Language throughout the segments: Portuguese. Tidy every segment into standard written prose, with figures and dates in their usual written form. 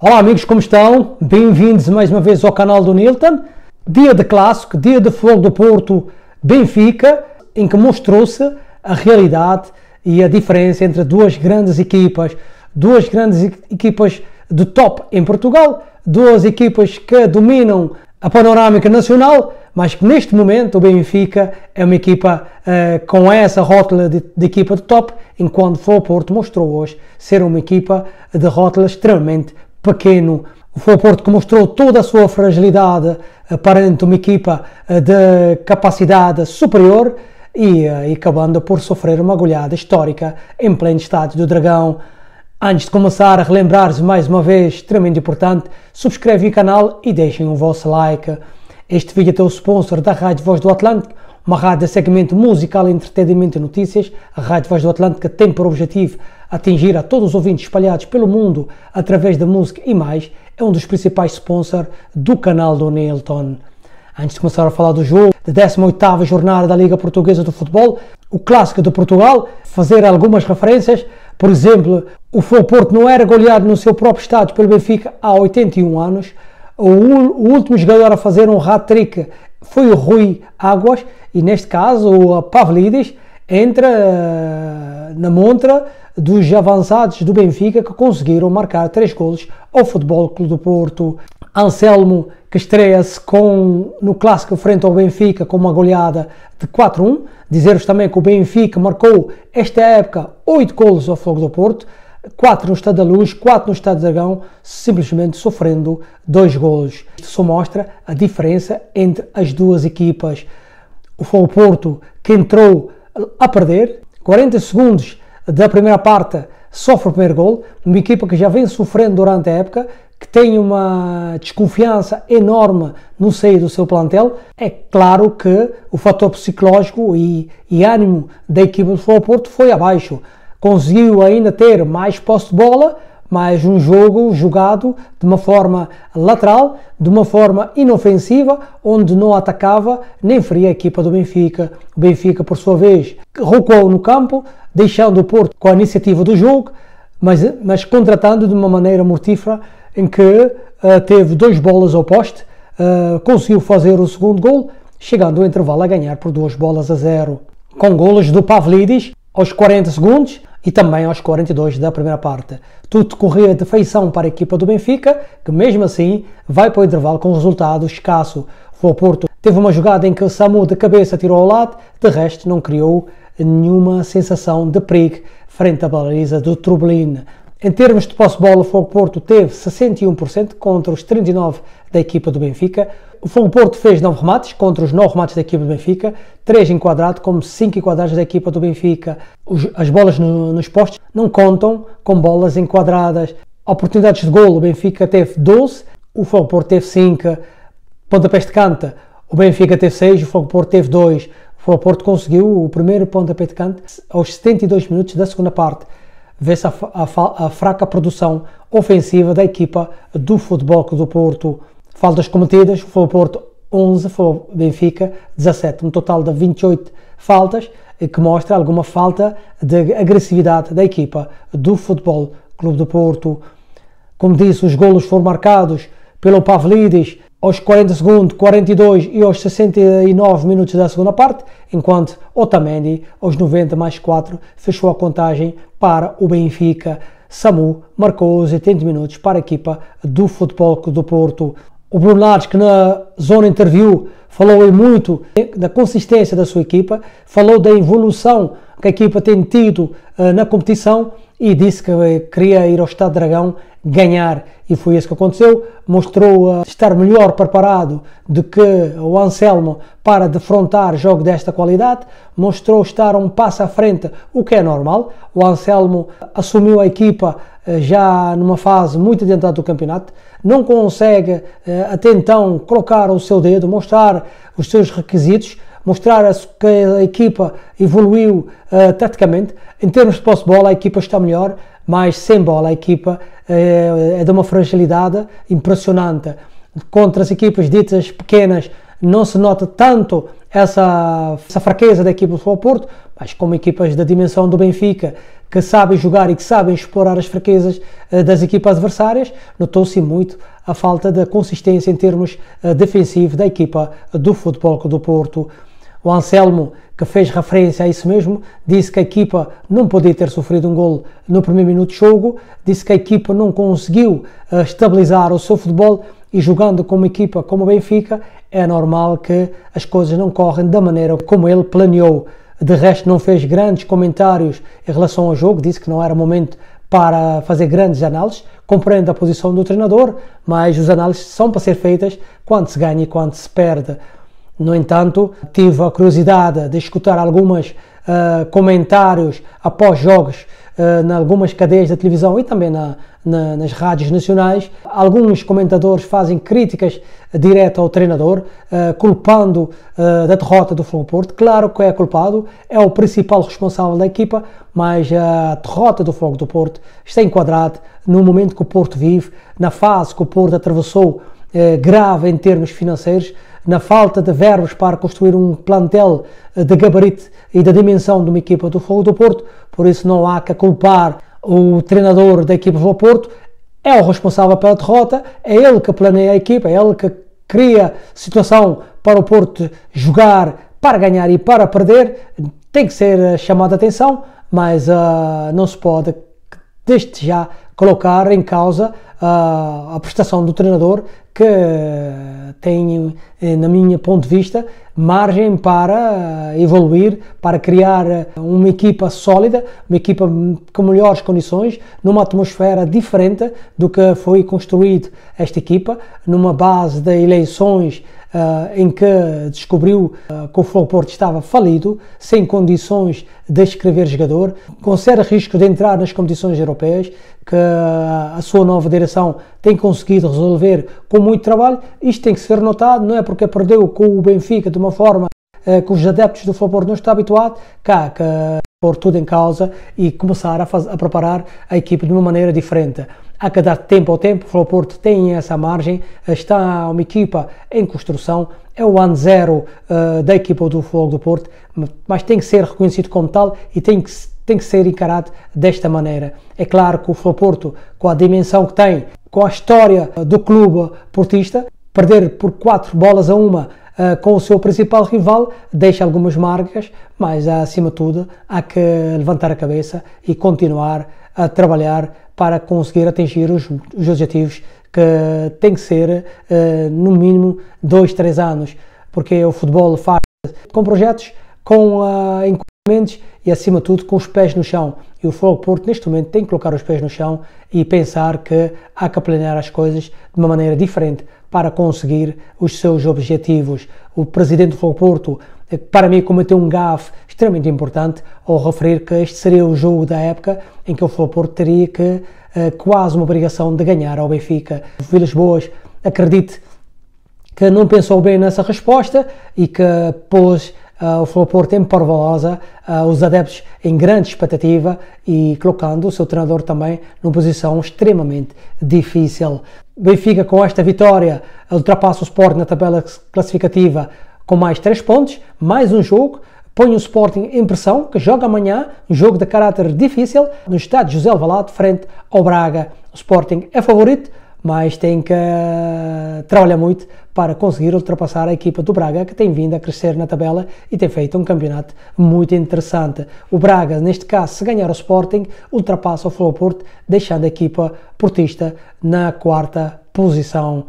Olá amigos, como estão? Bem-vindos mais uma vez ao canal do Nilton. Dia de clássico, dia de Futebol do Porto Benfica, em que mostrou-se a realidade e a diferença entre duas grandes equipas de top em Portugal, duas equipas que dominam a panorâmica nacional, mas que neste momento o Benfica é uma equipa com essa rótula de equipa de top, enquanto o Futebol Porto mostrou hoje ser uma equipa de rótula extremamente pequeno. O Futebol Porto que mostrou toda a sua fragilidade perante uma equipa de capacidade superior e acabando por sofrer uma goleada histórica em pleno estádio do Dragão. Antes de começar a relembrar-vos mais uma vez, extremamente importante, subscrevem o canal e deixem o vosso like. Este vídeo é o sponsor da Rádio Voz do Atlântico, uma rádio de segmento musical, entretenimento e notícias. A Rádio Voz do Atlântico tem por objetivo atingir a todos os ouvintes espalhados pelo mundo através da música e mais. É um dos principais sponsors do canal do Nilton. Antes de começar a falar do jogo, da 18ª jornada da Liga Portuguesa do Futebol, o Clássico de Portugal, fazer algumas referências. Por exemplo, o Futebol Porto não era goleado no seu próprio estádio pelo Benfica há 81 anos. O último jogador a fazer um hat-trick foi o Rui Águas e neste caso o Pavlidis entra na montra dos avançados do Benfica que conseguiram marcar 3 golos ao Futebol Clube do Porto. Anselmo, que estreia-se no Clássico frente ao Benfica com uma goleada de 4-1. Dizer-vos também que o Benfica marcou esta época 8 golos ao Futebol do Porto, 4 no Estádio da Luz, 4 no Estádio do Dragão, simplesmente sofrendo 2 golos. Isto só mostra a diferença entre as duas equipas. O Futebol Porto, que entrou a perder, 40 segundos da primeira parte, sofre o primeiro gol, uma equipa que já vem sofrendo durante a época, que tem uma desconfiança enorme no seio do seu plantel. É claro que o fator psicológico e ânimo da equipa do Futebol Porto foi abaixo. Conseguiu ainda ter mais posse de bola, mas um jogo jogado de uma forma lateral, de uma forma inofensiva, onde não atacava nem feria a equipa do Benfica. O Benfica, por sua vez, recuou no campo, deixando o Porto com a iniciativa do jogo, mas contratando de uma maneira mortífera, em que teve 2 bolas ao poste, conseguiu fazer o segundo gol, chegando ao intervalo a ganhar por 2-0, com golos do Pavlidis aos 40 segundos e também aos 42 da primeira parte. Tudo corria de feição para a equipa do Benfica, que mesmo assim vai para o intervalo com um resultado escasso. O Porto teve uma jogada em que o Samu de cabeça tirou ao lado, de resto não criou nenhuma sensação de perigo frente à baliza do Trublin. Em termos de posse de bola, o Futebol Porto teve 61% contra os 39% da equipa do Benfica. O Futebol Porto fez 9 remates contra os 9 remates da equipa do Benfica, 3 enquadrados, como 5 enquadrados da equipa do Benfica. As bolas nos postos não contam com bolas enquadradas. Oportunidades de golo, o Benfica teve 12, o Futebol Porto teve 5. Pontapés de canto, o Benfica teve 6, o Futebol Porto teve 2. O Futebol Porto conseguiu o primeiro pontapé de canto aos 72 minutos da segunda parte. Vê-se a fraca produção ofensiva da equipa do Futebol Clube do Porto. Faltas cometidas, o Futebol Porto 11, o Benfica 17, um total de 28 faltas, que mostra alguma falta de agressividade da equipa do Futebol Clube do Porto. Como disse, os golos foram marcados pelo Pavlidis aos 40 segundos, 42 e aos 69 minutos da segunda parte, enquanto Otamendi, aos 90 mais 4, fechou a contagem para o Benfica. Samu marcou os 80 minutos para a equipa do Futebol Clube do Porto. O Bruno Lage, que na zona interview falou muito da consistência da sua equipa, falou da evolução que a equipa tem tido na competição e disse que queria ir ao Estádio Dragão ganhar, e foi isso que aconteceu. Mostrou estar melhor preparado do que o Anselmo para defrontar jogo desta qualidade, mostrou estar um passo à frente, o que é normal. O Anselmo assumiu a equipa já numa fase muito adiantada do campeonato, não consegue até então colocar o seu dedo, mostrar os seus requisitos, mostrar que a equipa evoluiu taticamente. Em termos de posse de bola, a equipa está melhor, mas sem bola a equipa é de uma fragilidade impressionante. Contra as equipas ditas pequenas não se nota tanto essa fraqueza da equipa do Futebol Porto, mas como equipas da dimensão do Benfica, que sabem jogar e que sabem explorar as fraquezas das equipas adversárias, notou-se muito a falta de consistência em termos defensivos da equipa do Futebol Clube do Porto. O Anselmo, que fez referência a isso mesmo, disse que a equipa não podia ter sofrido um golo no primeiro minuto de jogo, disse que a equipa não conseguiu estabilizar o seu futebol e jogando como equipa como o Benfica, é normal que as coisas não correm da maneira como ele planeou. De resto, não fez grandes comentários em relação ao jogo, disse que não era momento para fazer grandes análises, compreende a posição do treinador, mas as análises são para ser feitas quando se ganha e quando se perde. No entanto, tive a curiosidade de escutar alguns comentários após jogos em algumas cadeias de televisão e também nas rádios nacionais. Alguns comentadores fazem críticas diretas ao treinador, culpando da derrota do Futebol Porto. Claro que é culpado, é o principal responsável da equipa, mas a derrota do Futebol do Porto está enquadrada no momento que o Porto vive, na fase que o Porto atravessou grave em termos financeiros, na falta de verbos para construir um plantel de gabarito e da dimensão de uma equipa do Futebol do Porto. Por isso não há que culpar o treinador da equipa do Futebol Porto, é o responsável pela derrota, é ele que planeia a equipa, é ele que cria situação para o Porto jogar para ganhar e para perder. Tem que ser chamada a atenção, mas não se pode desde já colocar em causa a prestação do treinador, que tem, na minha ponto de vista, margem para evoluir, para criar uma equipa sólida, uma equipa com melhores condições, numa atmosfera diferente do que foi construído esta equipa, numa base de eleições em que descobriu que o Futebol Porto estava falido, sem condições de escrever jogador, com sério risco de entrar nas competições europeias, que a sua nova direção tem conseguido resolver com muito trabalho. Isto tem que ser notado, não é porque perdeu com o Benfica de uma forma que os adeptos do Futebol Porto não estão habituados, que pôr tudo em causa e começar a preparar a equipe de uma maneira diferente. Há que dar tempo ao tempo, o Futebol Porto tem essa margem, está uma equipa em construção, é o ano zero da equipa do Futebol do Porto, mas tem que ser reconhecido como tal e tem que ser encarado desta maneira. É claro que o Futebol Porto, com a dimensão que tem, com a história do clube portista, perder por 4-1 com o seu principal rival, deixa algumas marcas, mas acima de tudo há que levantar a cabeça e continuar a trabalhar para conseguir atingir os objetivos, que tem que ser no mínimo 2-3 anos, porque o futebol faz com projetos, com encurtamentos e acima de tudo com os pés no chão, e o Futebol Porto neste momento tem que colocar os pés no chão e pensar que há que planear as coisas de uma maneira diferente para conseguir os seus objetivos. O presidente do Futebol Porto, para mim, cometeu um gafe extremamente importante ao referir que este seria o jogo da época em que o Futebol Porto teria que quase uma obrigação de ganhar ao Benfica. O Vilas Boas, acredito que não pensou bem nessa resposta e que pôs o Futebol Porto em parvolosa, os adeptos em grande expectativa e colocando o seu treinador também numa posição extremamente difícil. Benfica, com esta vitória, ultrapassa o Sporting na tabela classificativa com mais 3 pontos, mais um jogo, põe o Sporting em pressão, que joga amanhã, um jogo de caráter difícil, no estádio José Alvalade, frente ao Braga. O Sporting é favorito, mas tem que trabalhar muito para conseguir ultrapassar a equipa do Braga, que tem vindo a crescer na tabela e tem feito um campeonato muito interessante. O Braga, neste caso, se ganhar o Sporting, ultrapassa o Futebol Porto, deixando a equipa portista na 4ª posição.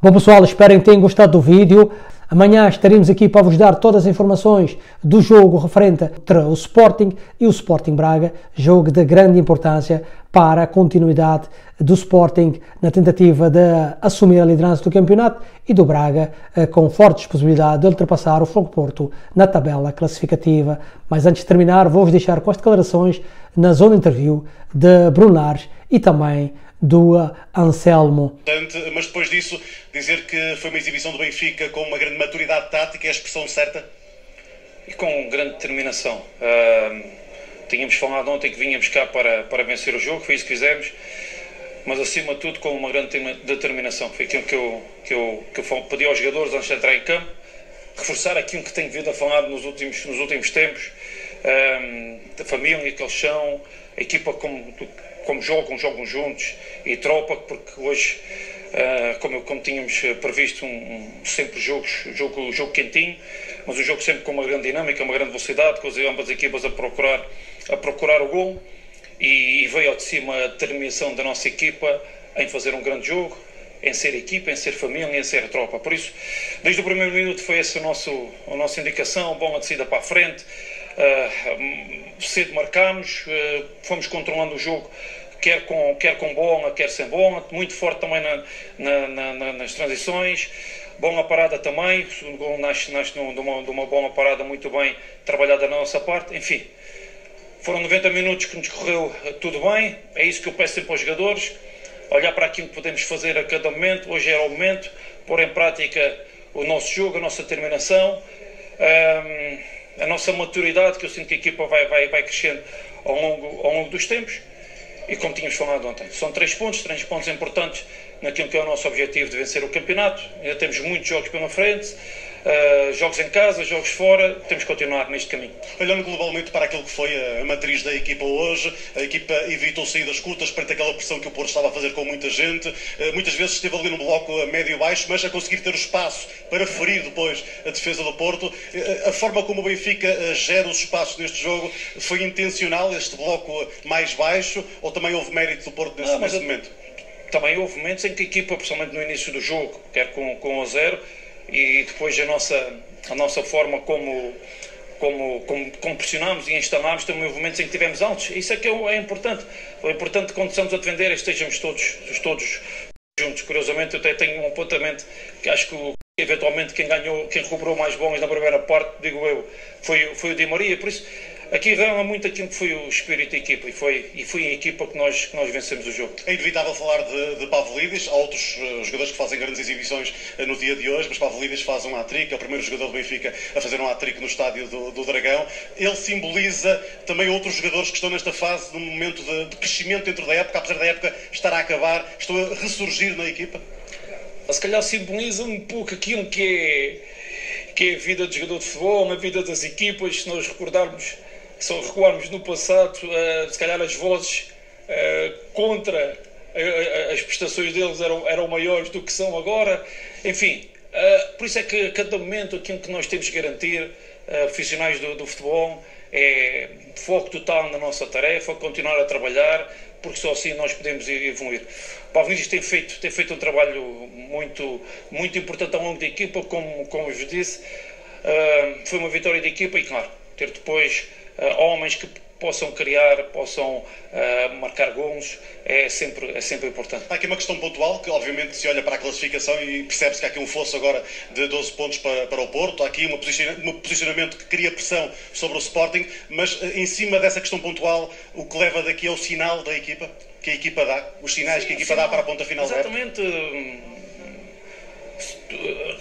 Bom pessoal, espero que tenham gostado do vídeo. Amanhã estaremos aqui para vos dar todas as informações do jogo referente entre o Sporting e o Sporting Braga, jogo de grande importância para a continuidade do Sporting na tentativa de assumir a liderança do campeonato e do Braga com fortes possibilidades de ultrapassar o Futebol Porto na tabela classificativa. Mas antes de terminar, vou-vos deixar com as declarações na zona de interview de Bruno Lage e também do Anselmo. Mas depois disso, dizer que foi uma exibição do Benfica com uma grande maturidade tática é a expressão certa? E com grande determinação. Tínhamos falado ontem que vínhamos cá para vencer o jogo, foi isso que fizemos, mas acima de tudo com uma grande determinação. Foi aquilo que eu pedi aos jogadores antes de entrar em campo. reforçar aquilo que tenho vindo a falar nos últimos tempos, da família que eles são, a equipa como jogam juntos e tropa, porque hoje, como tínhamos previsto, sempre jogo quentinho, mas um jogo sempre com uma grande dinâmica, uma grande velocidade, com ambas as equipas a procurar o gol, e veio ao de cima a determinação da nossa equipa em fazer um grande jogo, em ser equipa, em ser família, em ser tropa. Por isso, desde o primeiro minuto foi essa a nossa indicação, bola de saída para a frente, cedo marcámos, fomos controlando o jogo, quer com bola, quer sem bola, muito forte também nas transições, bola parada também, o segundo gol nasce de uma bola parada muito bem trabalhada na nossa parte, enfim. Foram 90 minutos que nos correu tudo bem, é isso que eu peço sempre aos jogadores, olhar para aquilo que podemos fazer a cada momento, hoje era o momento, pôr em prática o nosso jogo, a nossa determinação, a nossa maturidade, que eu sinto que a equipa vai crescendo ao longo dos tempos, e como tínhamos falado ontem, são 3 pontos importantes naquilo que é o nosso objetivo de vencer o campeonato. Ainda temos muitos jogos pela frente, jogos em casa, jogos fora, temos que continuar neste caminho. Olhando globalmente para aquilo que foi a matriz da equipa hoje, a equipa evitou saídas curtas perante aquela pressão que o Porto estava a fazer com muita gente, muitas vezes esteve ali no bloco a médio e baixo, mas a conseguir ter o espaço para ferir depois a defesa do Porto. A forma como o Benfica gera os espaços neste jogo foi intencional, este bloco mais baixo, ou também houve mérito do Porto nesse momento? Também houve momentos em que a equipa, principalmente no início do jogo, quer com 1-0, e depois a nossa forma como pressionámos e instalámos, também houve momentos em que tivemos altos. Isso é que é importante. É importante quando estamos a defender, estejamos todos juntos. Curiosamente, eu até tenho um apontamento que acho que eventualmente quem recuperou mais bolas na primeira parte, digo eu, foi o Di Maria. Por isso, aqui revela muito aquilo que foi o espírito da equipa, e foi a equipa que nós vencemos o jogo. É inevitável falar de Pavlidis. Há outros jogadores que fazem grandes exibições no dia de hoje, mas Pavlidis faz um hat-trick, é o primeiro jogador do Benfica a fazer um hat-trick no estádio do Dragão. Ele simboliza também outros jogadores que estão nesta fase, num momento de crescimento dentro da época, apesar da época estar a acabar, estão a ressurgir na equipa? Se calhar simboliza um pouco aquilo que é a vida de jogador de futebol, a vida das equipas. Se nós recuarmos no passado, se calhar as vozes contra as prestações deles eram maiores do que são agora. Enfim, por isso é que a cada momento aquilo que nós temos que garantir, profissionais do futebol, é foco total na nossa tarefa, continuar a trabalhar, porque só assim nós podemos evoluir. O Pavlidis tem feito um trabalho muito importante ao longo da equipa, como eu vos disse. Foi uma vitória de equipa e, claro, ter depois homens que possam criar, possam marcar golos, é sempre importante. Há aqui uma questão pontual, que obviamente se olha para a classificação e percebe-se que há aqui um fosso agora de 12 pontos para o Porto. Há aqui um posicionamento que cria pressão sobre o Sporting, mas em cima dessa questão pontual, o que leva daqui é o sinal da equipa, que a equipa dá, os sinais que a equipa dá para a ponta final. Exatamente.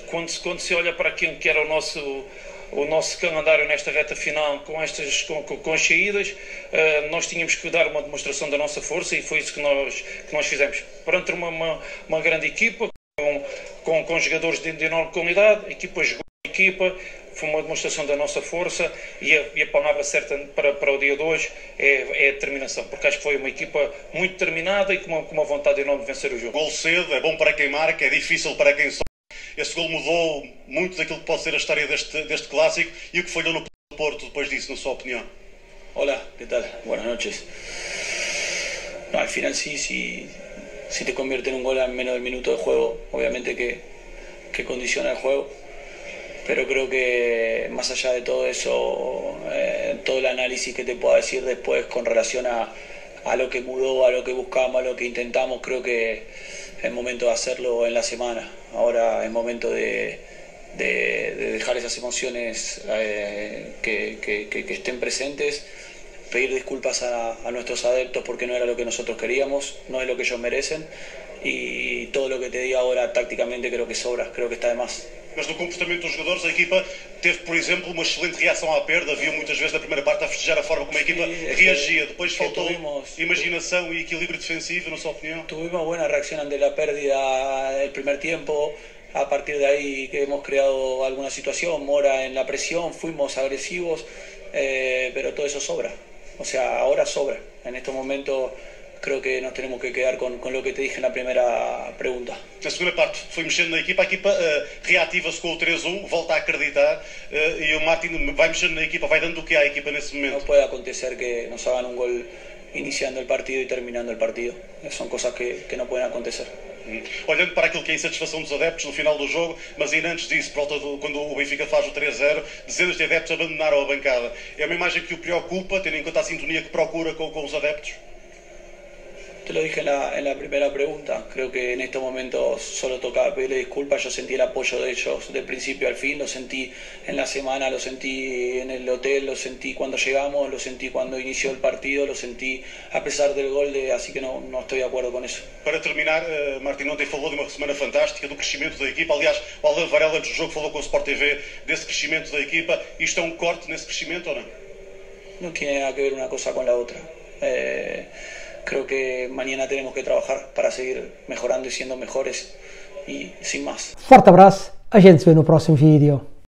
Quando se olha para aquilo que era o nosso calendário nesta reta final, com as saídas, nós tínhamos que dar uma demonstração da nossa força, e foi isso que nós fizemos. Perante uma grande equipa, com jogadores de enorme qualidade, a equipa jogou a equipa, foi uma demonstração da nossa força, e a palavra certa para o dia de hoje é a determinação, porque acho que foi uma equipa muito determinada e com uma vontade enorme de vencer o jogo. Gol cedo, é bom para quem marca, é difícil para quem sofre. Esse gol mudou muito daquilo que pode ser a história deste clássico, e o que falhou no Porto depois disso, na sua opinião? Hola, ¿qué tal? Buenas noches. No, al final sí, si te convierte en un gol en menos del minuto de juego, obviamente que condiciona el juego, pero creo que más allá de todo eso, todo el análisis que te pueda decir después con relación a lo que mudó, a lo que buscamos, a lo que intentamos, creo que es momento de hacerlo en la semana. Ahora es momento de dejar esas emociones que estén presentes, pedir disculpas a nuestros adeptos porque no era lo que nosotros queríamos, no es lo que ellos merecen, y todo lo que te diga ahora tácticamente creo que sobra, creo que está de más. mas no comportamento dos jogadores, a equipa teve, por exemplo, uma excelente reação à perda. Viu muitas vezes na primeira parte a festejar a forma como a equipa reagia. Depois faltou imaginação e equilíbrio defensivo, na sua opinião? Tuvimos buena reacción ante la pérdida del primer tiempo. A partir de ahí que hemos creado alguna situación, Mora en la presión, fuimos agresivos, pero todo eso sobra. O sea, ahora sobra. En estos momentos creo que nos tenemos que quedar con lo que te dije en la primera pregunta. Na segunda parte foi mexendo na equipa, a equipa reativa-se com o 3-1, volta a acreditar e o Martin vai mexendo na equipa, vai dando o que à equipa nesse momento. No puede acontecer que nos hagan un gol iniciando el partido y terminando el partido. Son cosas que no pueden acontecer. Olhando para aquilo que é a insatisfação dos adeptos no final do jogo, mas ainda antes disso, quando o Benfica faz o 3-0, dezenas de adeptos abandonaram a bancada. É uma imagem que o preocupa, tendo em conta a sintonia que procura com os adeptos? Te lo dije en la primera pregunta, creo que en estos momentos solo tocaba pedirle disculpas. Yo sentí el apoyo de ellos del principio al fin, lo sentí en la semana, lo sentí en el hotel, lo sentí cuando llegamos, lo sentí cuando inició el partido, lo sentí a pesar del gol, así que no estoy de acuerdo con eso. Para terminar, Martin ontem falou de uma semana fantástica, do crescimento da equipa. Aliás, o Alvaro Varela antes do jogo falou com o Sport TV desse crescimento da equipa. Isto é um corte nesse crescimento ou não? No tiene nada que ver una cosa con la otra. Creo que mañana tenemos que trabajar para seguir mejorando y siendo mejores y sin más. Forte abraço, a gente se vê no próximo vídeo.